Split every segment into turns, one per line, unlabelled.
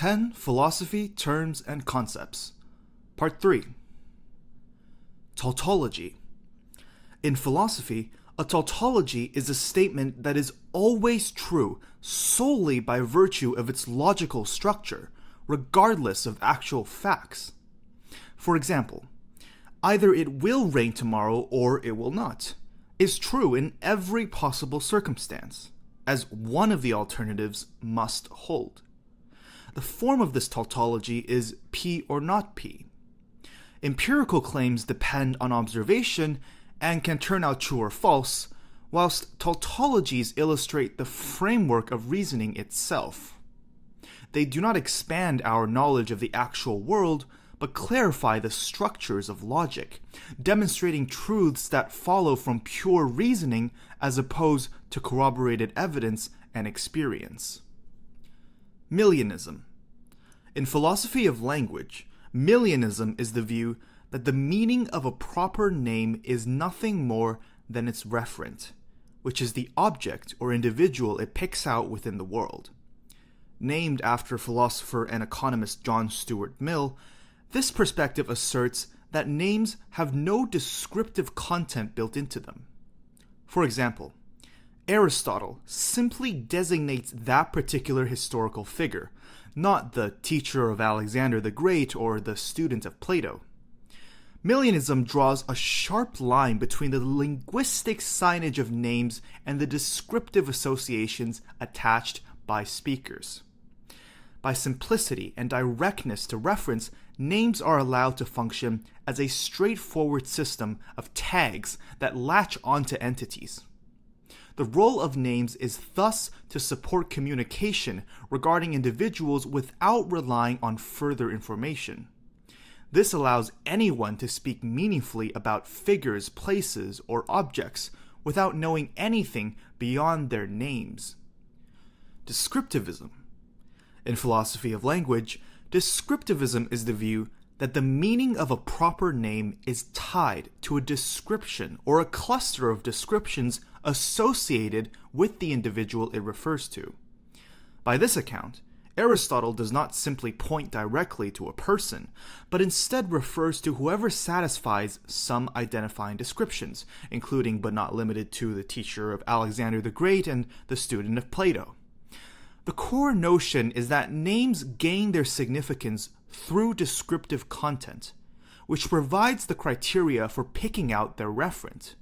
10 Philosophy, Terms, and Concepts. Part 3. Tautology. In philosophy, a tautology is a statement that is always true solely by virtue of its logical structure, regardless of actual facts. For example, either it will rain tomorrow or it will not, is true in every possible circumstance, as one of the alternatives must hold. The form of this tautology is P or not P. Empirical claims depend on observation and can turn out true or false, whilst tautologies illustrate the framework of reasoning itself. They do not expand our knowledge of the actual world, but clarify the structures of logic, demonstrating truths that follow from pure reasoning as opposed to corroborated evidence and experience. Millionism. In philosophy of language, millionism is the view that the meaning of a proper name is nothing more than its referent, which is the object or individual it picks out within the world. Named after philosopher and economist John Stuart Mill, this perspective asserts that names have no descriptive content built into them. For example, Aristotle simply designates that particular historical figure, not the teacher of Alexander the Great or the student of Plato. Millionism draws a sharp line between the linguistic signage of names and the descriptive associations attached by speakers. By simplicity and directness to reference, names are allowed to function as a straightforward system of tags that latch onto entities. The role of names is thus to support communication regarding individuals without relying on further information. This allows anyone to speak meaningfully about figures, places, or objects without knowing anything beyond their names. Descriptivism. In philosophy of language, descriptivism is the view that the meaning of a proper name is tied to a description or a cluster of descriptions associated with the individual it refers to. By this account, Aristotle does not simply point directly to a person, but instead refers to whoever satisfies some identifying descriptions, including but not limited to the teacher of Alexander the Great and the student of Plato. The core notion is that names gain their significance through descriptive content, which provides the criteria for picking out their referent.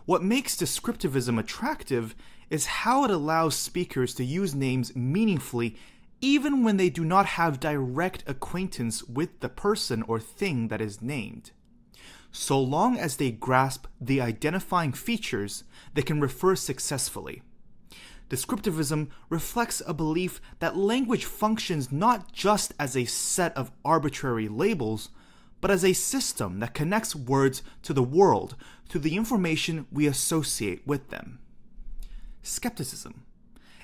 What makes descriptivism attractive is how it allows speakers to use names meaningfully even when they do not have direct acquaintance with the person or thing that is named. So long as they grasp the identifying features, they can refer successfully. Descriptivism reflects a belief that language functions not just as a set of arbitrary labels, but as a system that connects words to the world through the information we associate with them. Skepticism.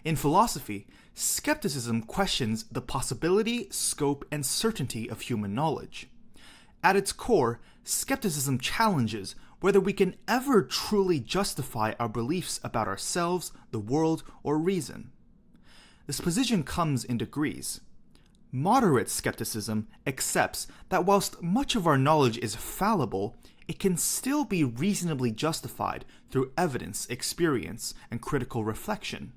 In philosophy, skepticism questions the possibility, scope, and certainty of human knowledge. At its core, skepticism challenges whether we can ever truly justify our beliefs about ourselves, the world, or reason. This position comes in degrees. Moderate skepticism accepts that whilst much of our knowledge is fallible, it can still be reasonably justified through evidence, experience, and critical reflection.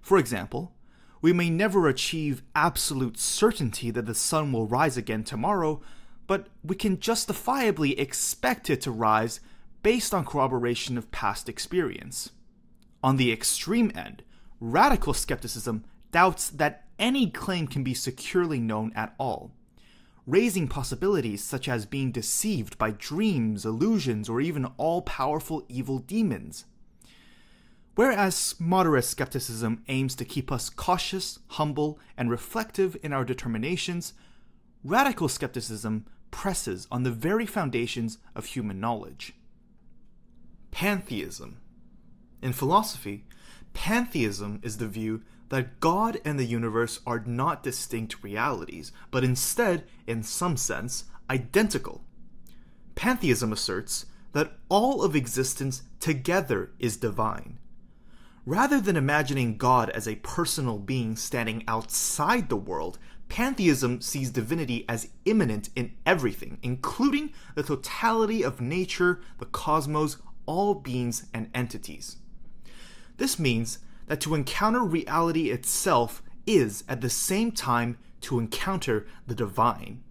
For example, we may never achieve absolute certainty that the sun will rise again tomorrow, but we can justifiably expect it to rise based on corroboration of past experience. On the extreme end, radical skepticism doubts that any claim can be securely known at all, raising possibilities such as being deceived by dreams, illusions, or even all-powerful evil demons. Whereas moderate skepticism aims to keep us cautious, humble, and reflective in our determinations, radical skepticism presses on the very foundations of human knowledge. Pantheism. In philosophy, pantheism is the view that God and the universe are not distinct realities, but instead, in some sense, identical. Pantheism asserts that all of existence together is divine. Rather than imagining God as a personal being standing outside the world, Pantheism sees divinity as immanent in everything, including the totality of nature, the cosmos, all beings and entities. This means that to encounter reality itself is, at the same time, to encounter the divine.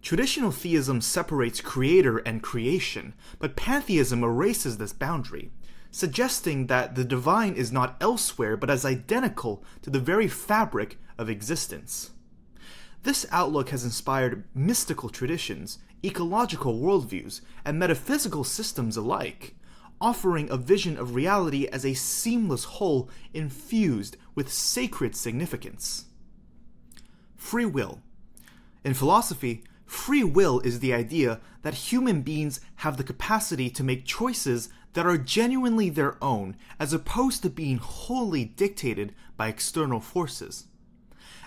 Traditional theism separates creator and creation, but pantheism erases this boundary, suggesting that the divine is not elsewhere but as identical to the very fabric of existence. This outlook has inspired mystical traditions, ecological worldviews, and metaphysical systems alike, offering a vision of reality as a seamless whole infused with sacred significance. Free will. In philosophy, free will is the idea that human beings have the capacity to make choices that are genuinely their own, as opposed to being wholly dictated by external forces.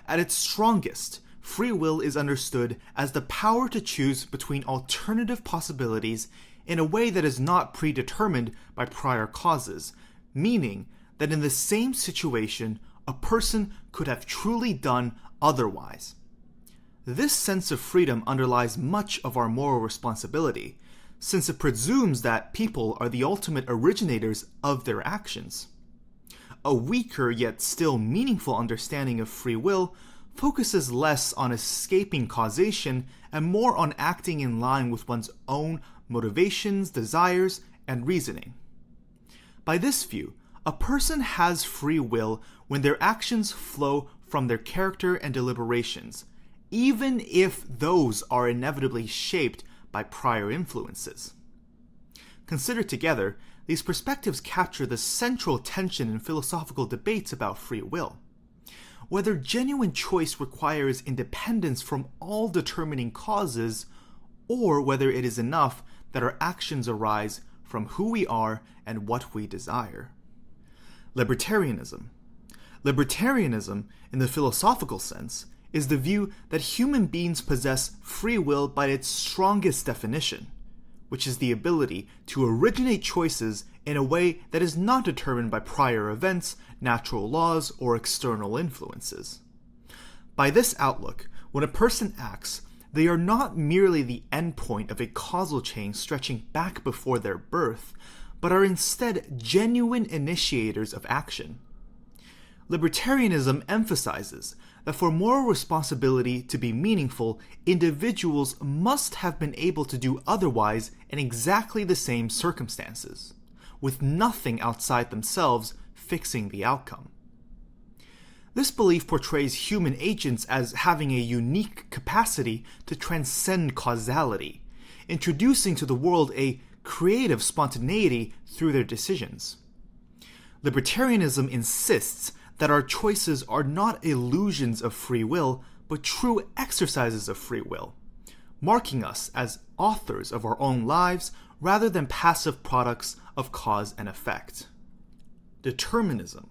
At its strongest, free will is understood as the power to choose between alternative possibilities in a way that is not predetermined by prior causes, meaning that in the same situation, a person could have truly done otherwise. This sense of freedom underlies much of our moral responsibility, since it presumes that people are the ultimate originators of their actions. A weaker yet still meaningful understanding of free will focuses less on escaping causation and more on acting in line with one's own motivations, desires, and reasoning. By this view, a person has free will when their actions flow from their character and deliberations, even if those are inevitably shaped by prior influences. Considered together, these perspectives capture the central tension in philosophical debates about free will. Whether genuine choice requires independence from all determining causes, or whether it is enough that our actions arise from who we are and what we desire. Libertarianism. Libertarianism, in the philosophical sense, is the view that human beings possess free will by its strongest definition, which is the ability to originate choices in a way that is not determined by prior events, natural laws, or external influences. By this outlook, when a person acts, they are not merely the endpoint of a causal chain stretching back before their birth, but are instead genuine initiators of action. Libertarianism emphasizes that for moral responsibility to be meaningful, individuals must have been able to do otherwise in exactly the same circumstances, with nothing outside themselves fixing the outcome. This belief portrays human agents as having a unique capacity to transcend causality, introducing to the world a creative spontaneity through their decisions. Libertarianism insists that our choices are not illusions of free will, but true exercises of free will, marking us as authors of our own lives rather than passive products of cause and effect. Determinism.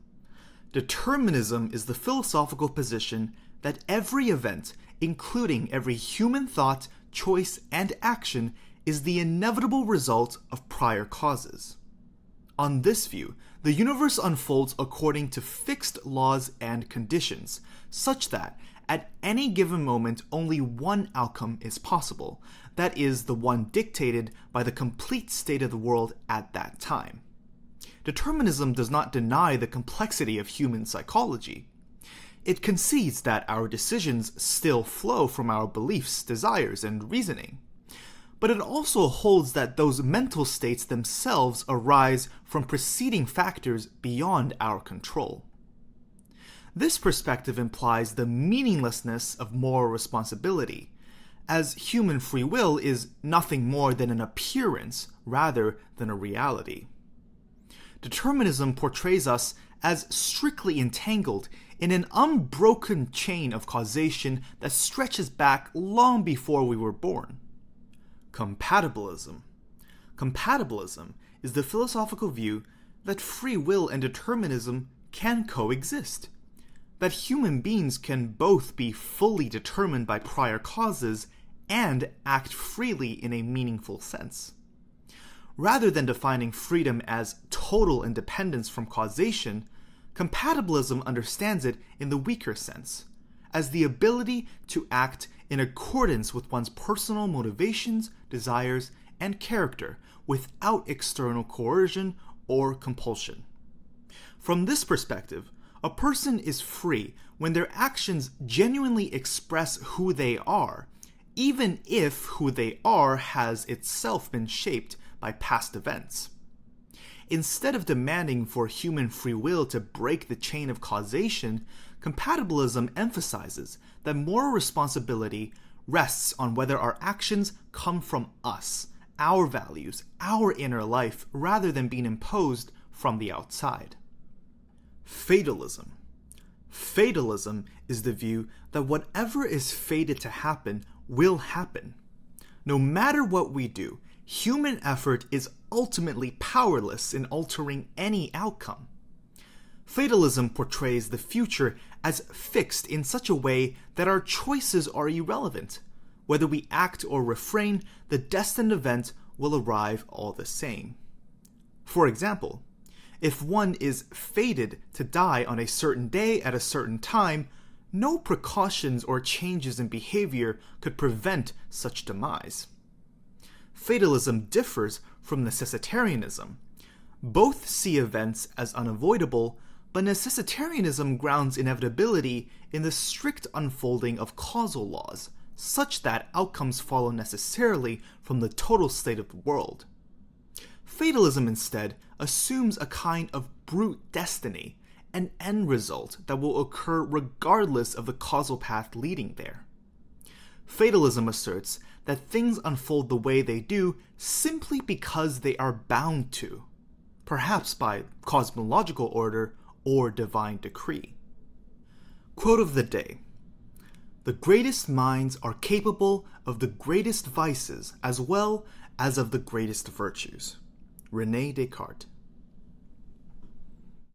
Determinism is the philosophical position that every event, including every human thought, choice, and action, is the inevitable result of prior causes. On this view, the universe unfolds according to fixed laws and conditions, such that at any given moment only one outcome is possible, that is, the one dictated by the complete state of the world at that time. Determinism does not deny the complexity of human psychology. It concedes that our decisions still flow from our beliefs, desires, and reasoning. But it also holds that those mental states themselves arise from preceding factors beyond our control. This perspective implies the meaninglessness of moral responsibility, as human free will is nothing more than an appearance rather than a reality. Determinism portrays us as strictly entangled in an unbroken chain of causation that stretches back long before we were born. Compatibilism. Compatibilism is the philosophical view that free will and determinism can coexist, that human beings can both be fully determined by prior causes and act freely in a meaningful sense. Rather than defining freedom as total independence from causation, compatibilism understands it in the weaker sense, as the ability to act in accordance with one's personal motivations, desires, and character without external coercion or compulsion. From this perspective, a person is free when their actions genuinely express who they are, even if who they are has itself been shaped by past events. Instead of demanding for human free will to break the chain of causation, compatibilism emphasizes that moral responsibility rests on whether our actions come from us, our values, our inner life, rather than being imposed from the outside. Fatalism. Fatalism is the view that whatever is fated to happen will happen. No matter what we do, human effort is ultimately powerless in altering any outcome. Fatalism portrays the future as fixed in such a way that our choices are irrelevant. Whether we act or refrain, the destined event will arrive all the same. For example, if one is fated to die on a certain day at a certain time, no precautions or changes in behavior could prevent such demise. Fatalism differs from necessitarianism. Both see events as unavoidable, but necessitarianism grounds inevitability in the strict unfolding of causal laws, such that outcomes follow necessarily from the total state of the world. Fatalism instead assumes a kind of brute destiny, an end result that will occur regardless of the causal path leading there. Fatalism asserts that things unfold the way they do simply because they are bound to, perhaps by cosmological order or divine decree. Quote of the day: "The greatest minds are capable of the greatest vices as well as of the greatest virtues." René Descartes.